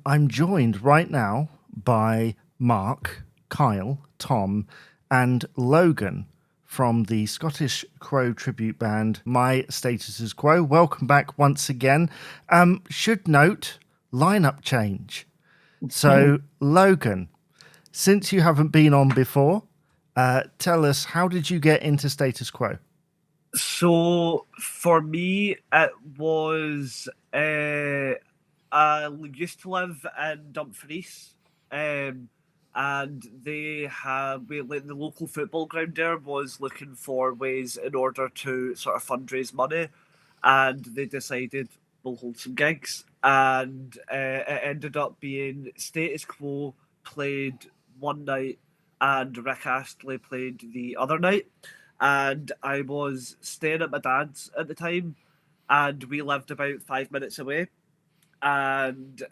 I'm joined right now by Mark, Kyle, Tom, and Logan from the Scottish Quo tribute band My Status Quo. Welcome back once again. Should note, lineup change. So, Logan, since you haven't been on before, tell us, how did you get into Status Quo? So for me, it was I used to live in Dumfries, and they have the local football ground there was looking for ways in order to sort of fundraise money, and they decided we'll hold some gigs, and it ended up being Status Quo played one night, and Rick Astley played the other night. And I was staying at my dad's at the time, and we lived about 5 minutes away. And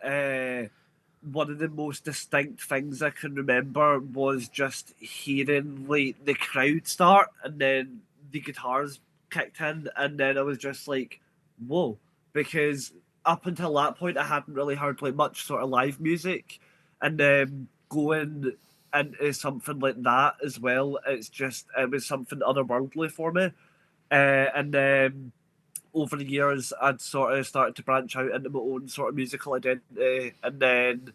one of the most distinct things I can remember was just hearing like the crowd start, and then the guitars kicked in, and then I was just like, "Whoa!" Because up until that point, I hadn't really heard like much sort of live music, and going into something like that as well, it was something otherworldly for me. And then over the years, I'd sort of started to branch out into my own sort of musical identity, and then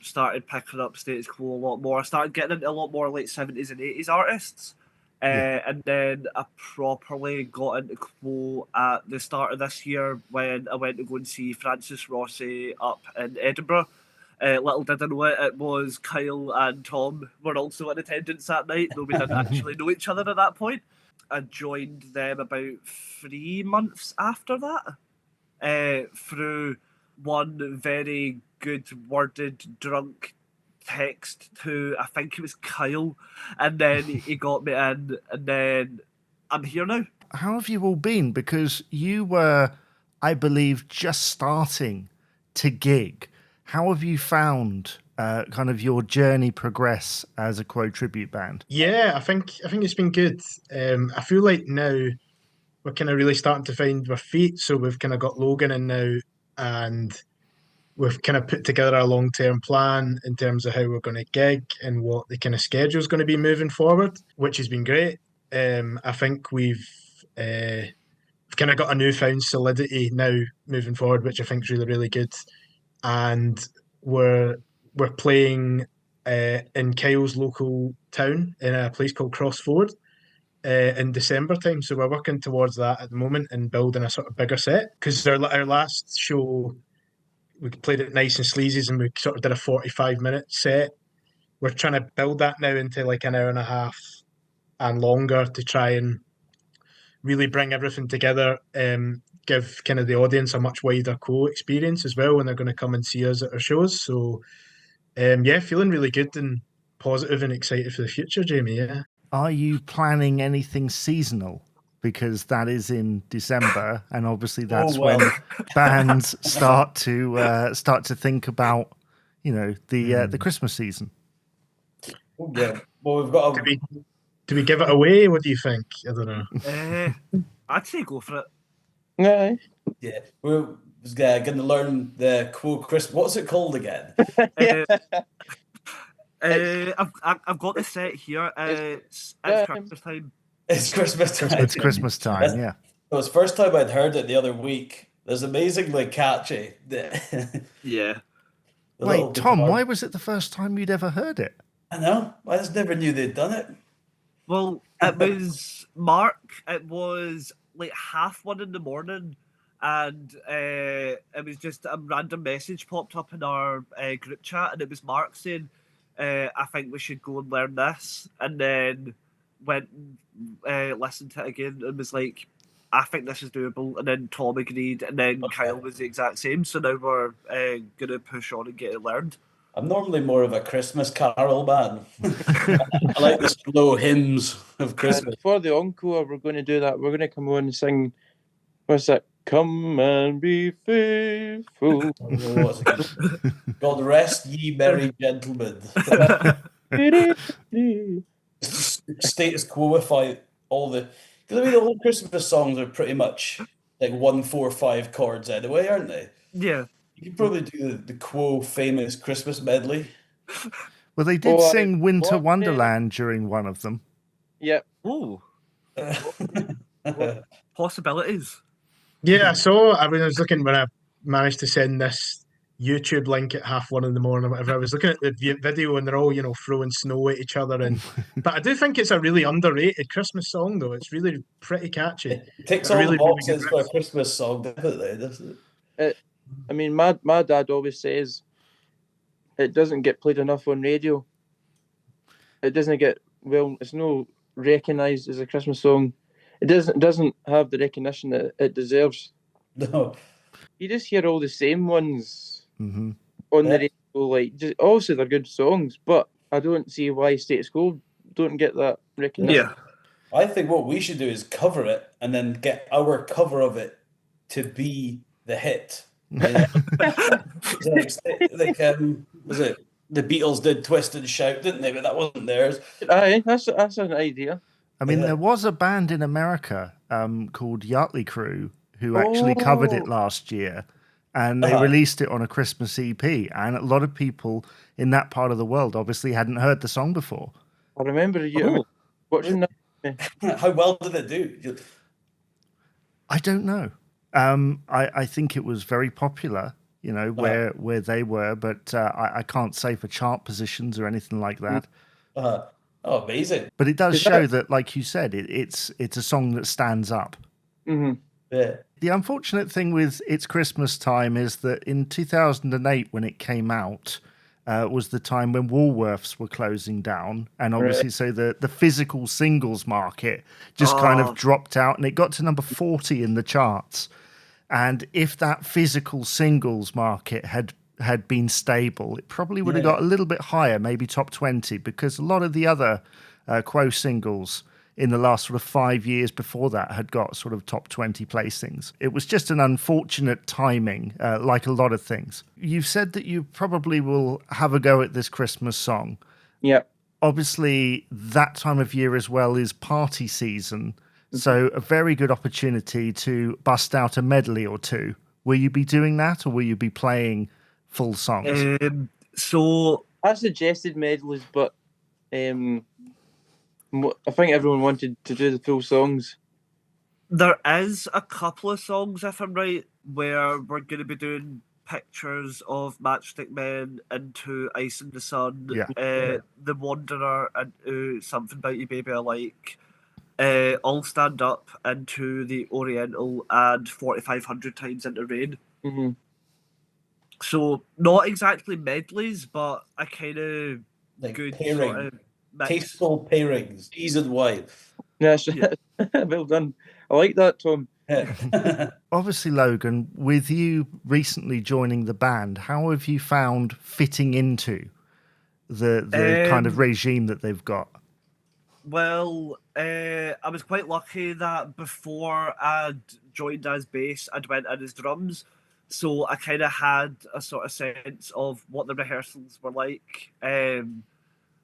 started picking up Status Quo a lot more. I started getting into a lot more like 70s and 80s artists. And then I properly got into Quo at the start of this year when I went to go and see Francis Rossi up in Edinburgh. Little did I know it was Kyle and Tom were also in attendance that night, though we didn't actually know each other at that point. I joined them about 3 months after that, through one very good worded drunk text to, I think it was Kyle, and then he got me in, and then I'm here now. How have you all been? Because you were, I believe, just starting to gig. How have you found kind of your journey progress as a Quo tribute band? Yeah, I think it's been good. I feel like now we're kind of really starting to find our feet. So we've kind of got Logan in now, and we've kind of put together a long-term plan in terms of how we're going to gig and what the kind of schedule is going to be moving forward, which has been great. I think we've kind of got a newfound solidity now moving forward, which I think is really, really good. And we're playing in Kyle's local town in a place called Crossford in December time. So we're working towards that at the moment and building a sort of bigger set, because our last show we played it Nice and Sleazy's and we sort of did a 45-minute set. We're trying to build that now into like an hour and a half and longer to try and really bring everything together, give kind of the audience a much wider Quo experience as well when they're going to come and see us at our shows. So yeah, feeling really good and positive and excited for the future, Jamie. Yeah. Are you planning anything seasonal? Because that is in December, and obviously that's when bands start to think about, the Christmas season. Oh, yeah. Well, we've got. Do we give it away? What do you think? I don't know. I'd say go for it. No. Yeah, we're going to learn the Quo Christmas. What's it called again? I've got the set here. It's Christmas time. It's Christmas time. It's Christmas time, yeah. It was the first time I'd heard it the other week. It was amazingly catchy. Yeah. Wait, Tom, why was it the first time you'd ever heard it? I know. I just never knew they'd done it. Well, it was Mark. It was like 1:30 in the morning, and it was just a random message popped up in our group chat, and it was Mark saying, I think we should go and learn this, and then went and listened to it again and was like, I think this is doable, and then Tom agreed, and then Kyle was the exact same, so now we're going to push on and get it learned. I'm normally more of a Christmas carol man. I like the slow hymns of Christmas. For the encore, we're going to do that. We're going to come on and sing, what's that? Come and be faithful. God rest ye merry gentlemen. Status Quoify all the... Because I mean, all Christmas songs are pretty much like 1, 4, 5 chords anyway, aren't they? Yeah. You You probably do the Quo famous Christmas medley. Well, they did Oh, sing Winter what? Wonderland during one of them. Yep. Oh, possibilities. Yeah, I saw. I mean, I was looking when I managed to send this YouTube link at 1:30 in the morning or whatever. I was looking at the video and they're all, throwing snow at each other. But I do think it's a really underrated Christmas song, though. It's really pretty catchy. It ticks A all really, the really good boxes for a riff. Christmas song, definitely, doesn't it? I mean, my dad always says it doesn't get played enough on radio. It doesn't get it's no recognised as a Christmas song. It doesn't have the recognition that it deserves. No. You just hear all the same ones Hmm. on Yeah. the radio. Like, just obviously they're good songs, but I don't see why Status Quo don't get that recognition. Yeah. I think what we should do is cover it and then get our cover of it to be the hit. Like, was it the Beatles did Twist and Shout, didn't they? But that wasn't theirs. Aye, that's an idea. I mean, Yeah. there was a band in America called Yachtley Crew who actually covered it last year, and they released it on a Christmas EP. And a lot of people in that part of the world obviously hadn't heard the song before. I remember you watching that. How well did it do? I don't know. I think it was very popular, where they were, but I can't say for chart positions or anything like that. Oh, amazing. But it does show that, like you said, it's a song that stands up. Mm-hmm. Yeah. The unfortunate thing with It's Christmas Time is that in 2008, when it came out, was the time when Woolworths were closing down. And obviously, so the physical singles market just kind of dropped out, and it got to number 40 in the charts. And if that physical singles market had been stable, it probably would have got a little bit higher, maybe top 20, because a lot of the other Quo singles in the last sort of 5 years before that had got sort of top 20 placings. It was just an unfortunate timing, like a lot of things. You've said that you probably will have a go at this Christmas song. Yeah. Obviously, that time of year as well is party season, so a very good opportunity to bust out a medley or two. Will you be doing that, or will you be playing full songs? So I suggested medleys, but I think everyone wanted to do the full songs. there is a couple of songs, if I'm right, where we're going to be doing pictures of Matchstick Men into Ice in the Sun, The Wanderer into Something About You Baby I Like, All Stand Up into The Oriental, and 4,500 Times into Rain. Mm-hmm. So not exactly medleys, but a kind of Like good pairing. sort of mix. Tasteful pairings, seasoned wine. Yes, well done. I like that, Tom. Obviously, Logan, with you recently joining the band, how have you found fitting into the kind of regime that they've got? Well, I was quite lucky that before I'd joined as bass, I'd went in as drums. So I kind of had a sort of sense of what the rehearsals were like. I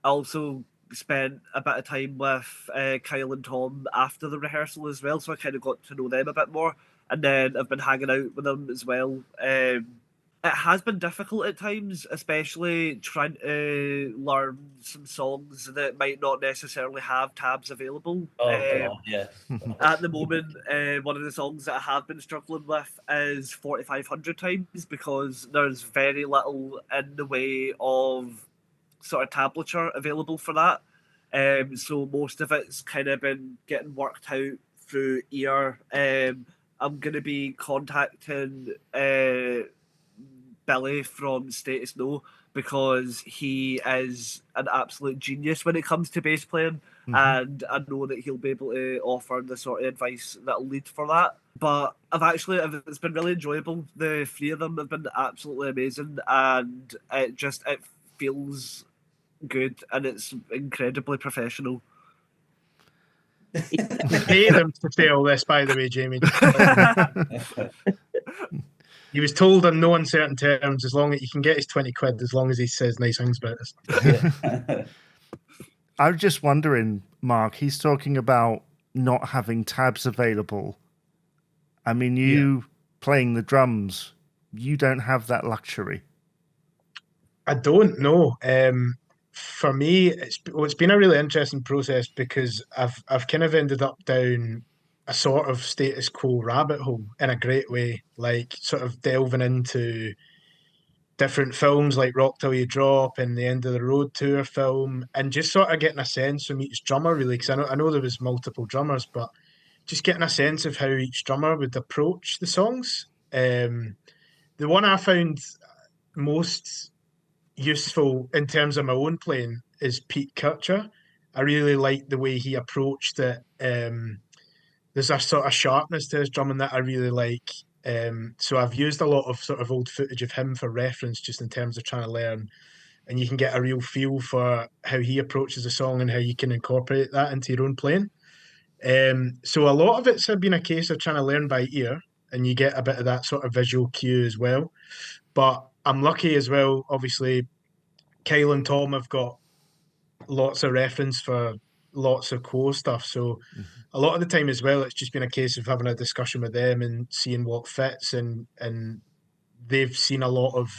also spent a bit of time with Kyle and Tom after the rehearsal as well, so I kind of got to know them a bit more. And then I've been hanging out with them as well. It has been difficult at times, especially trying to learn some songs that might not necessarily have tabs available. At the moment, one of the songs that I have been struggling with is 4,500 Times, because there's very little in the way of sort of tablature available for that. So most of it's kind of been getting worked out through ear. I'm going to be contacting Billy from Status Quo, because he is an absolute genius when it comes to bass playing, and I know that he'll be able to offer the sort of advice that'll lead for that. But it's been really enjoyable. The three of them have been absolutely amazing, and it feels good, and it's incredibly professional. Pay them to say all this, by the way, Jamie. He was told on no uncertain terms, as long as you can get his 20 quid, as long as he says nice things about us. I was just wondering, Mark, he's talking about not having tabs available. I mean, you playing the drums you don't have that luxury? I don't know. For me, it's been a really interesting process because I've kind of ended up down a sort of status quo rabbit hole in a great way, like sort of delving into different films like Rock Till You Drop and the End of the Road tour film, and just sort of getting a sense from each drummer really, because I know there was multiple drummers, but just getting a sense of how each drummer would approach the songs. The one I found most useful in terms of my own playing is Pete Kircher. I really like the way he approached it. There's a sort of sharpness to his drumming that I really like. So I've used a lot of sort of old footage of him for reference, just in terms of trying to learn, and you can get a real feel for how he approaches a song and how you can incorporate that into your own playing. So a lot of it's been a case of trying to learn by ear, and you get a bit of that sort of visual cue as well. But I'm lucky as well. Obviously, Kyle and Tom have got lots of reference for lots of Quo stuff. So a lot of the time as well, it's just been a case of having a discussion with them and seeing what fits, and they've seen a lot of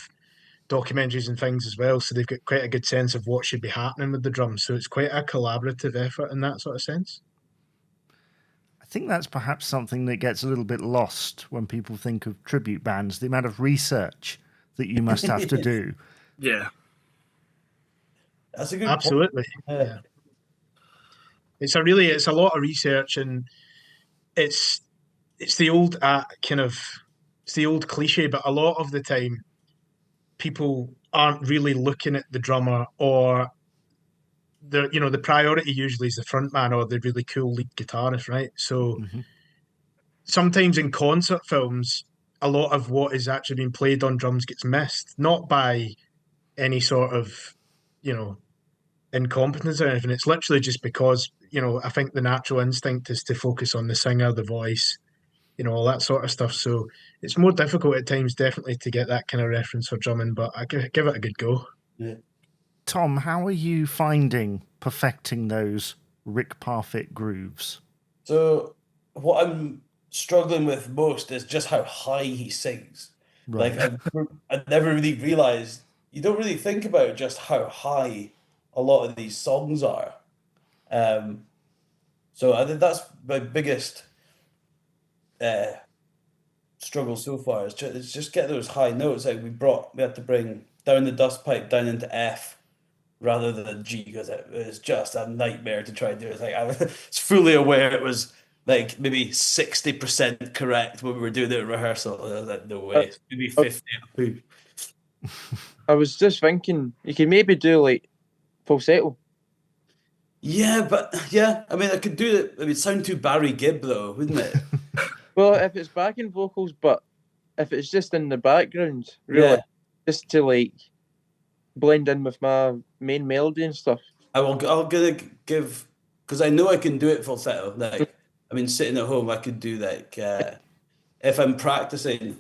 documentaries and things as well. So they've got quite a good sense of what should be happening with the drums. So it's quite a collaborative effort in that sort of sense. I think that's perhaps something that gets a little bit lost when people think of tribute bands, the amount of research that you must have to do. Yeah. That's a good Absolutely. point. Yeah. It's a lot of research, and it's the old it's the old cliche, but a lot of the time people aren't really looking at the drummer, or the priority usually is the front man or the really cool lead guitarist, right? So sometimes in concert films, a lot of what is actually being played on drums gets missed, not by any sort of, incompetence or anything. It's literally just because, I think the natural instinct is to focus on the singer, the voice, all that sort of stuff. So it's more difficult at times, definitely, to get that kind of reference for drumming, but I give it a good go. Yeah. Tom, how are you finding perfecting those Rick Parfitt grooves? So what I'm struggling with most is just how high he sings. Right. Like I never really realized, you don't really think about just how high a lot of these songs are. So I think that's my biggest struggle so far. It's just get those high notes. Like we had to bring down the dust pipe down into F rather than G, because it was just a nightmare to try and do it. Like I was fully aware it was like maybe 60% correct when we were doing it in rehearsal. I was like, no way, maybe 50. I was just thinking you could maybe do like falsetto. Yeah, I mean, I could do it. I mean, it'd sound too Barry Gibb though, wouldn't it? Well, if it's backing vocals, but if it's just in the background, really, Yeah. just to like blend in with my main melody and stuff. I'm gonna give, because I know I can do it falsetto. Like, I mean, sitting at home, I could do like if I'm practicing,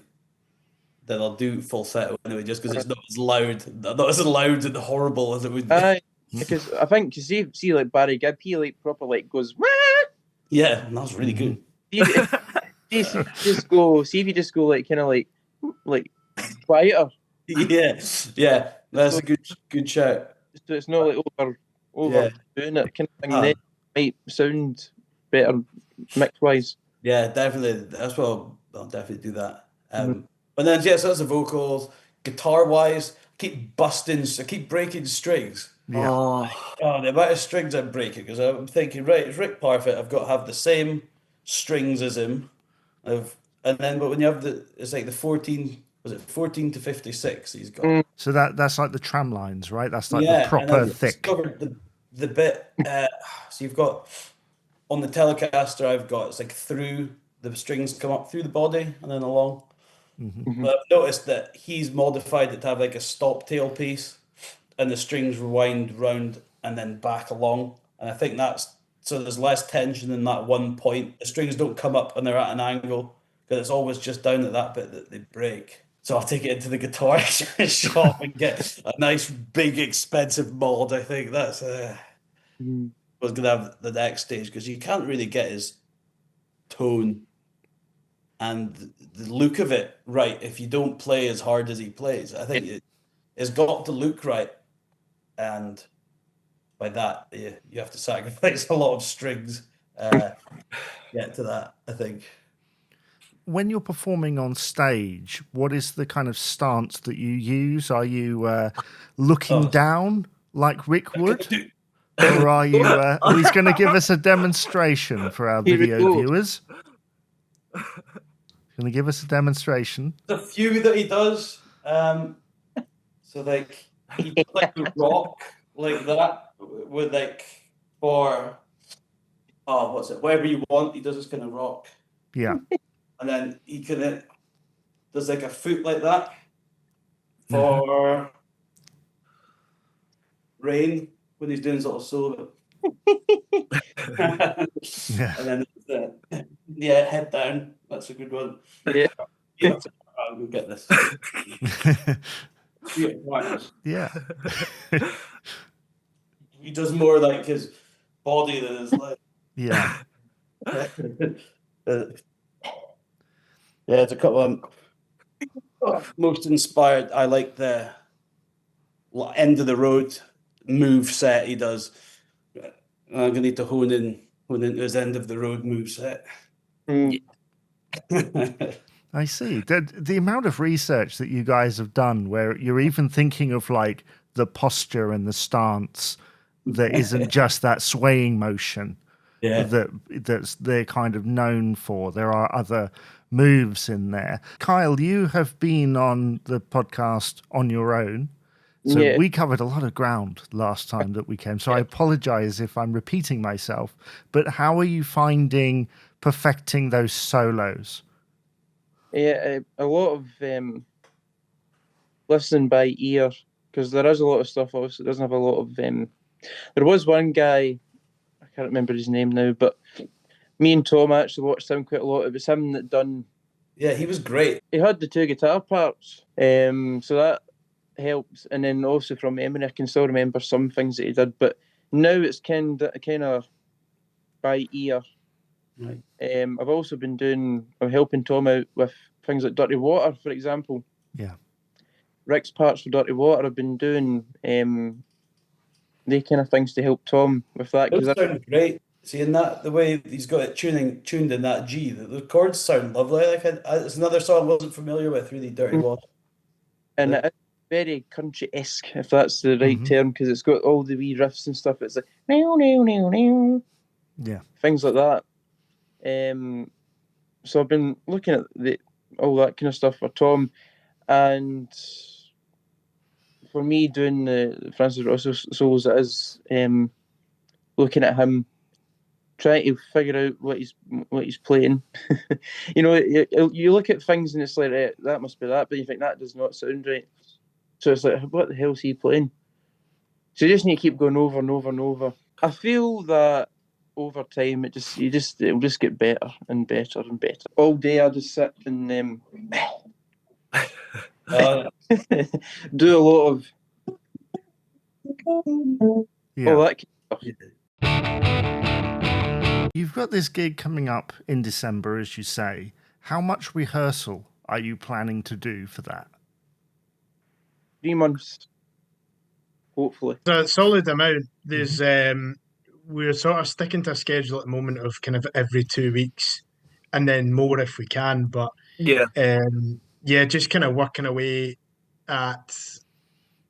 then I'll do falsetto anyway, just because it's not as loud and horrible as it would be. Because I think see like Barry Gibb, he like proper like goes. Wah! Yeah, and that's really good. See if you just go like kind of like quieter. Yeah, that's a good shout. So it's not like over doing it kind of thing. Then it might sound better mix wise. Yeah, definitely. That's what I'll definitely do that. But then so that's the vocals. Guitar wise, I keep breaking strings. Yeah. Oh, the amount of strings I'm breaking, because I'm thinking, right, it's Rick Parfitt. I've got to have the same strings as him. But when you have it's like the 14, was it 14 to 56 he's got? So that's like the tram lines, right? That's like the And proper I've thick. discovered the bit, so you've got, on the Telecaster, I've got, it's like through, the strings come up through the body and then along. But I've noticed that he's modified it to have like a stop tail piece, and the strings rewind round and then back along. And I think so there's less tension in that one point. The strings don't come up and they're at an angle, because it's always just down at that bit that they break. So I'll take it into the guitar shop and get a nice, big, expensive mod. I think that's was going to have the next stage, because you can't really get his tone and the look of it right. If you don't play as hard as he plays, I think it's got to look right, and by that you have to sacrifice a lot of strings. Get to that, I think. When you're performing on stage, what is the kind of stance that you use? Are you looking down like Rick would? Or are you... he's going to give us a demonstration for our video viewers. He's going to give us a demonstration. The few that he does. So, like, he does, like, the rock like that with, like, for... Oh, what's it? Whatever you want, he does this kind of rock. Yeah. And then he does like a foot like that for Rain when he's doing sort of solo. Yeah. And then head down. That's a good one. Yeah. I'll go get this. Yeah. He does more like his body than his leg. Yeah. Yeah, it's a couple of most inspired. I like the end of the road move set he does. I'm gonna need to hone into his end of the road move set. I see. The amount of research that you guys have done where you're even thinking of like the posture and the stance that isn't just that swaying motion that's they're kind of known for. There are other moves in there. Kyle, you have been on the podcast on your own. So we covered a lot of ground last time that we came. So I apologize if I'm repeating myself, but how are you finding perfecting those solos? Yeah, a lot of listening by ear, because there is a lot of stuff, obviously, it doesn't have a lot of... there was one guy, I can't remember his name now, but me and Tom actually watched him quite a lot. It was him that done... Yeah, he was great. He had the two guitar parts, so that helps. And then also from memory, I can still remember some things that he did, but now it's kind of by ear. Right. I've also been I'm helping Tom out with things like Dirty Water, for example. Yeah. Rick's parts for Dirty Water, I've been doing they kind of things to help Tom with that. Those sound great. Seeing that, the way he's got it tuned in that G, the chords sound lovely. Like it's another song I wasn't familiar with, really, Dirty Water. And it's very country-esque, if that's the right term, because it's got all the wee riffs and stuff. It's like, yeah, things like that. So I've been looking at all that kind of stuff for Tom, and for me doing the Francis Russell solos, it is looking at him, trying to figure out what he's playing. You know, you look at things and it's like, that must be that, but you think that does not sound right. So it's like, what the hell is he playing? So you just need to keep going over and over and over. I feel that over time, it'll just get better and better and better. All day I just sit and do a lot of all that kind of stuff. You've got this gig coming up in December, as you say. How much rehearsal are you planning to do for that? 3 months, hopefully. A solid amount. There's we're sort of sticking to a schedule at the moment of kind of every 2 weeks, and then more if we can. But just kind of working away at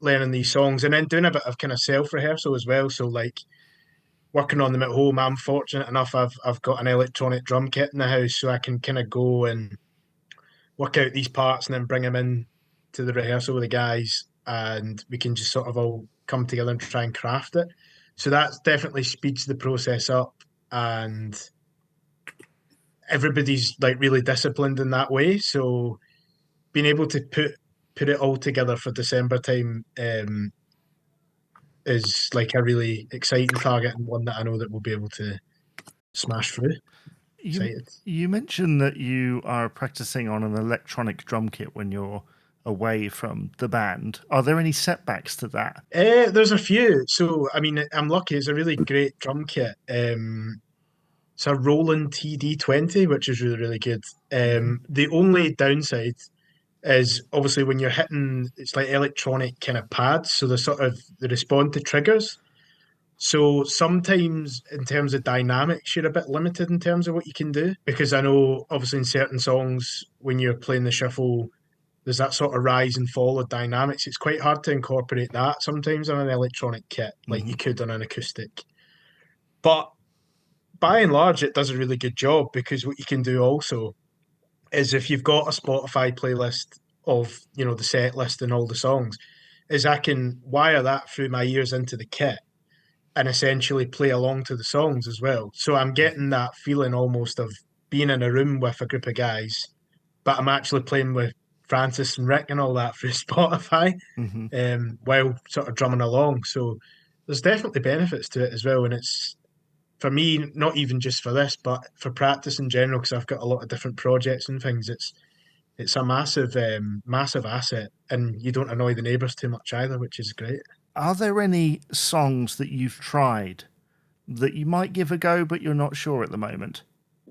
learning these songs, and then doing a bit of kind of self rehearsal as well. So like working on them at home. I'm fortunate enough I've got an electronic drum kit in the house, so I can kind of go and work out these parts and then bring them in to the rehearsal with the guys, and we can just sort of all come together and try and craft it. So that definitely speeds the process up, and everybody's like really disciplined in that way. So being able to put it all together for December time is like a really exciting target, and one that I know that we'll be able to smash through. You mentioned that you are practicing on an electronic drum kit when you're away from the band. Are there any setbacks to that? There's a few. So I mean, I'm lucky. It's a really great drum kit. It's a Roland TD20, which is really, really good. The only downside is obviously when you're hitting, it's like electronic kind of pads, so they respond to triggers. So sometimes in terms of dynamics, you're a bit limited in terms of what you can do, because I know obviously in certain songs when you're playing the shuffle, there's that sort of rise and fall of dynamics. It's quite hard to incorporate that sometimes on an electronic kit, like you could on an acoustic. But by and large, it does a really good job, because what you can do also is if you've got a Spotify playlist of, the set list and all the songs, is I can wire that through my ears into the kit and essentially play along to the songs as well. So I'm getting that feeling almost of being in a room with a group of guys, but I'm actually playing with Francis and Rick and all that through Spotify, while sort of drumming along. So there's definitely benefits to it as well. And it's, for me, not even just for this, but for practice in general, because I've got a lot of different projects and things, it's a massive asset, and you don't annoy the neighbours too much either, which is great. Are there any songs that you've tried that you might give a go, but you're not sure at the moment?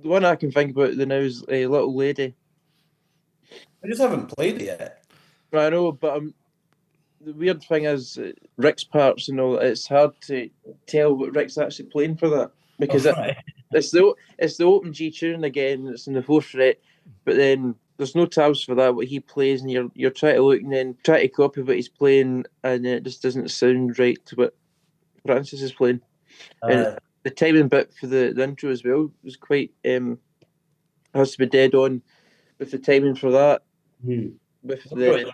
The one I can think about now is a Little Lady. I just haven't played it yet. I know, but the weird thing is Rick's parts and all. It's hard to tell what Rick's actually playing for that, because it's the open G tune again. It's in the 4th fret, but then there's no tabs for that. What he plays, and you're trying to look and then try to copy what he's playing, and it just doesn't sound right to what Francis is playing. And the timing bit for the intro as well was quite has to be dead on with the timing for that. With the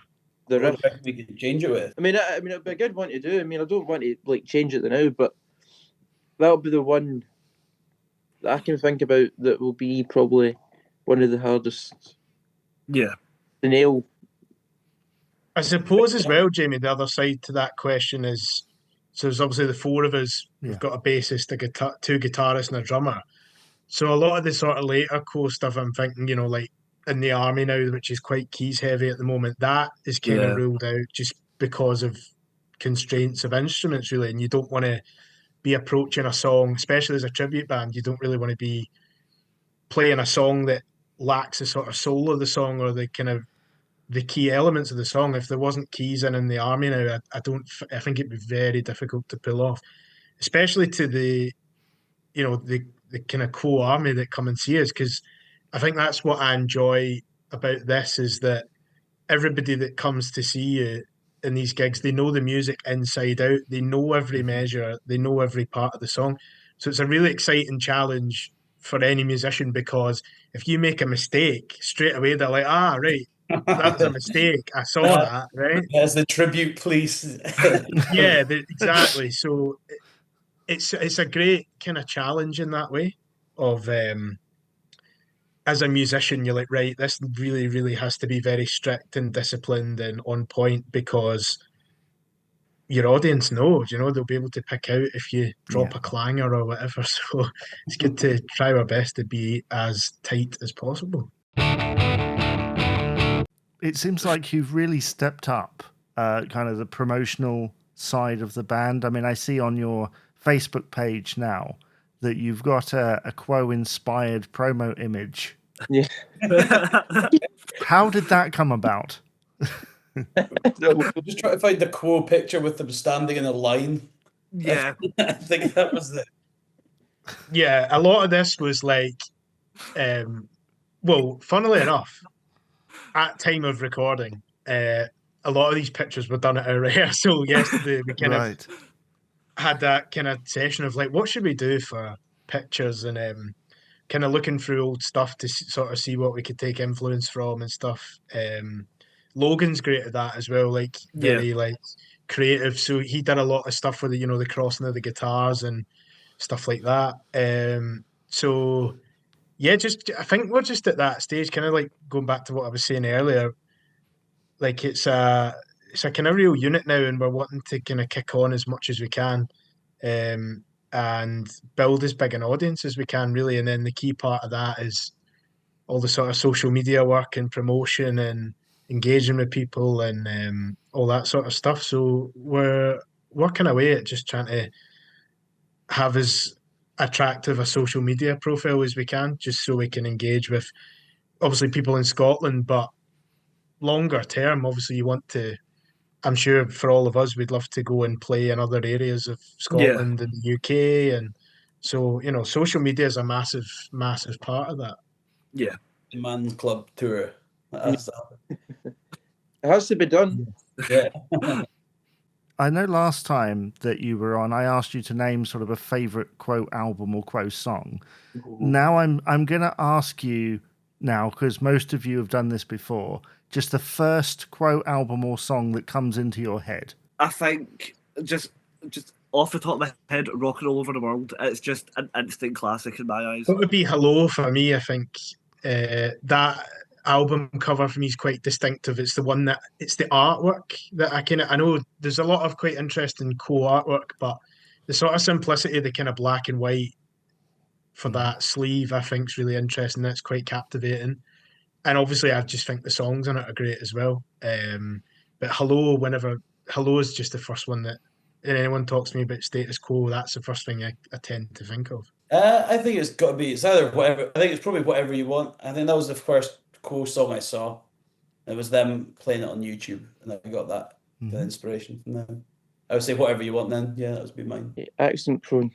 riff. We could change it with. I mean, it'd be a good one to do. I mean, I don't want to change it now, but that'll be the one that I can think about that will be probably one of the hardest. Yeah. To nail. I suppose as well, Jamie, the other side to that question is, so there's obviously the 4 of us. We've got a bassist, two guitarists, and a drummer. So a lot of the sort of later Quo stuff, I'm thinking, like in the army now, which is quite keys heavy at the moment, that is kind of ruled out just because of constraints of instruments, really. And you don't want to be approaching a song, especially as a tribute band, you don't really want to be playing a song that lacks the sort of soul of the song or the kind of the key elements of the song. If there wasn't keys in the army now, I think it'd be very difficult to pull off, especially to the kind of Quo army that come and see us, because I think that's what I enjoy about this, is that everybody that comes to see you in these gigs, they know the music inside out, they know every measure, they know every part of the song. So it's a really exciting challenge for any musician, because if you make a mistake, straight away they're like, right, that was a mistake, I saw that, right? As the tribute police. Yeah, exactly. So it's a great kind of challenge in that way of as a musician, you're like, right, this really, really has to be very strict and disciplined and on point, because your audience knows, they'll be able to pick out if you drop a clanger or whatever. So it's good to try our best to be as tight as possible. It seems like you've really stepped up kind of the promotional side of the band. I mean, I see on your Facebook page now that you've got a Quo-inspired promo image. Yeah. How did that come about? Just try to find the Quo picture with them standing in a line. Yeah. I think that was the... Yeah, a lot of this was like, funnily enough, at time of recording, a lot of these pictures were done at our rehearsal yesterday. We kind of had that kind of session of like, what should we do for pictures, and kind of looking through old stuff to sort of see what we could take influence from and stuff. Logan's great at that as well, like very like creative. So he did a lot of stuff with the crossing of the guitars and stuff like that. So yeah, I think we're just at that stage, kind of like going back to what I was saying earlier. Like it's a kind of real unit now, and we're wanting to kind of kick on as much as we can. And build as big an audience as we can, really. And then the key part of that is all the sort of social media work and promotion and engaging with people and all that sort of stuff. So we're working away at just trying to have as attractive a social media profile as we can, just so we can engage with obviously people in Scotland, but longer term, obviously you want to, I'm sure for all of us, we'd love to go and play in other areas of Scotland and the UK. And so, social media is a massive, massive part of that. Yeah. Man Club tour. That's It has to be done. yeah. I know last time that you were on, I asked you to name sort of a favourite Quo album or Quo song. Now I'm going to ask you now, because most of you have done this before, just the first Quo album or song that comes into your head. I think just off the top of my head, Rockin' All Over the World, it's just an instant classic in my eyes. It would be Hello for me, I think. That album cover for me is quite distinctive. It's the artwork that I know there's a lot of quite interesting artwork, but the sort of simplicity, the kind of black and white for that sleeve, I think is really interesting. That's quite captivating. And obviously I just think the songs on it are great as well. But Hello is just the first one that, and anyone talks to me about Status Quo, that's the first thing I tend to think of. I think it's got to be. It's either whatever. I think it's probably Whatever You Want. I think that was the first Quo song I saw. It was them playing it on YouTube, and I got that the inspiration from them. I would say Whatever You Want. Then, yeah, that would be mine. Accent prone.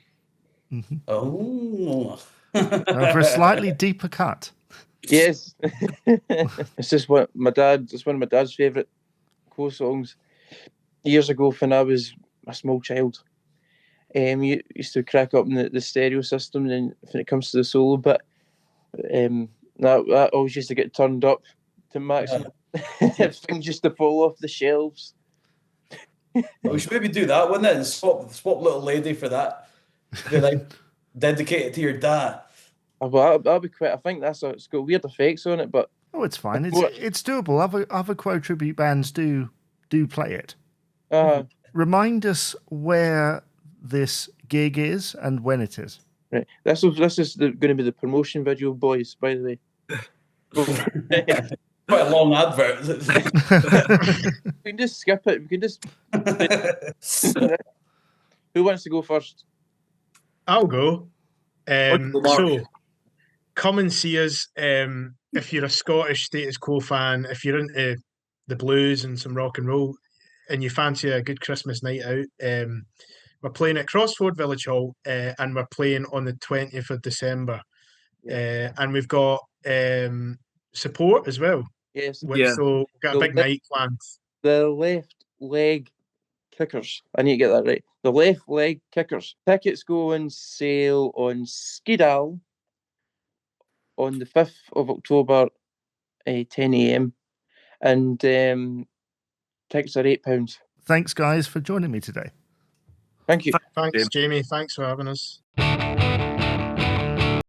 Oh, For a slightly deeper cut. Yes, it's just what it's one of my dad's favourite Quo songs. Years ago, when I was a small child, you used to crack up in the stereo system, and when it comes to the solo bit, that always used to get turned up to maximum. Things used to fall off the shelves. we should maybe do that, wouldn't it? And swap Little Lady for that. Like dedicate it to your dad. Well, that'll be quite. I think it's got weird effects on it, but it's fine. It's doable. Other Quo tribute bands do play it. Remind us where this gig is and when it is. Right. This is going to be the promotion video, boys. By the way. Quite a long advert. We can just skip it. We can just. Who wants to go first? I'll go. So, come and see us. If you're a Scottish Status Quo fan, if you're into the blues and some rock and roll, and you fancy a good Christmas night out, we're playing at Crossford Village Hall, and we're playing on the 20th of December. And we've got support as well. Yes. So we've got a big night planned. The left leg kickers. I need to get that right. The left leg kickers. Tickets go on sale on Skidal on the 5th of October, 10 a.m. And tickets are £8. Thanks, guys, for joining me today. Thank you. Thanks, Jamie. Thanks for having us.